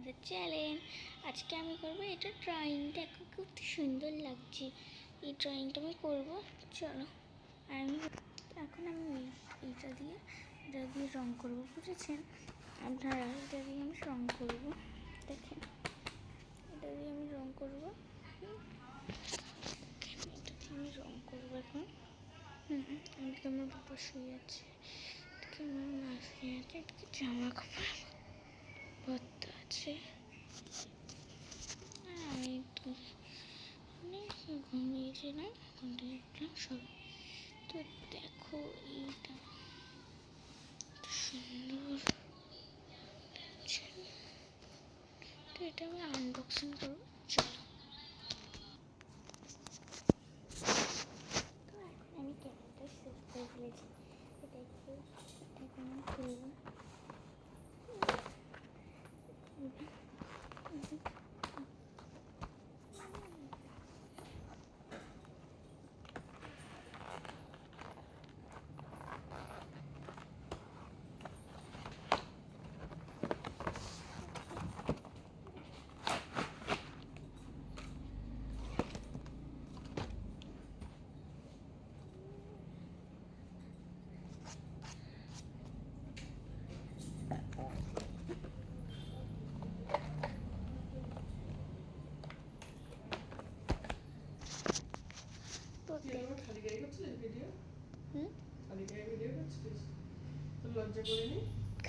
The challenge. আজকে আমি করবো এটা ড্রয়িং। দেখো খুব সুন্দর লাগছে, এই ড্রয়িংটা আমি করবো। চলো এখন আমি এটা দিয়ে রং করবো, বুঝেছেন আপনারা? এটা দিয়ে আমি রং করবো, দেখেন এটা দিয়ে আমি রং করবো। এটা দিয়ে আমি রং করবো এখন। এদিকে আমার বাবা শুয়ে আছে, এদিকে আমার মা শুয়ে আছে, এদিকে জামা কাপড় ভর্তা আছে। আমি একটু ঘুমিয়েছিলাম, দেখলাম সব। তো দেখো এইটা সুন্দর, তো এটা আমি আনবক্সিং করবো। চলো, তো এখন আমি ক্যামেরাটা সেট করে ফেলেছি, এটা একটু এখন আমি খুলবো।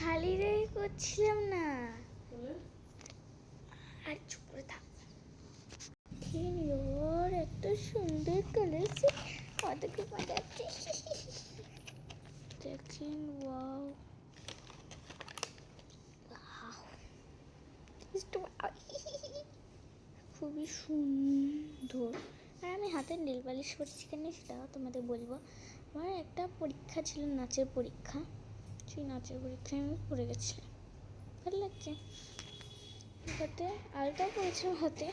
খালি রেখে করছিলাম না, আর চুপ করে থাক। এত সুন্দর কালার, কতকে পাঠাচ্ছে দেখেন। ওয়াও, খুবই সুন্দর। আর আমি হাতে নেল পালিশ করছি কেন সেটাও তোমাদের বলবো। আমার একটা পরীক্ষা ছিল, নাচের পরীক্ষা। সেই নাচের পরীক্ষায় আমি পড়ে গেছিলাম, ভালো লাগছে। হাতে আলতা পড়েছিলাম, হাতে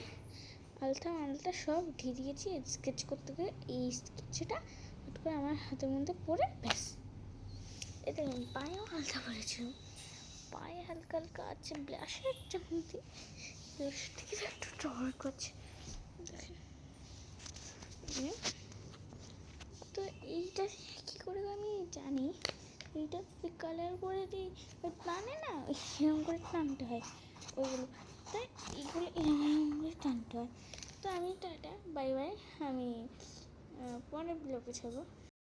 আলতা সব উঠিয়ে দিয়েছি স্কেচ করতে গিয়ে। এই স্কেচটা হট করে আমার হাতের মধ্যে পড়ে ব্যাস। এতে পায়েও আলতা পড়েছিলাম, পায়ে হালকা হালকা আছে ব্লাশের চামতি, থেকে একটু ডর করছে দেখেন। তো এইটা কী করে আমি জানি, এইটা কালার করে দিই, ওই টানে না, এরকম করে টানতে হয় ওইগুলো, তাই এইগুলো এরকম করে টানতে হয়। তো আমি টাটা, বাই বাই। আমি পরের ব্লগে ছাড়বো।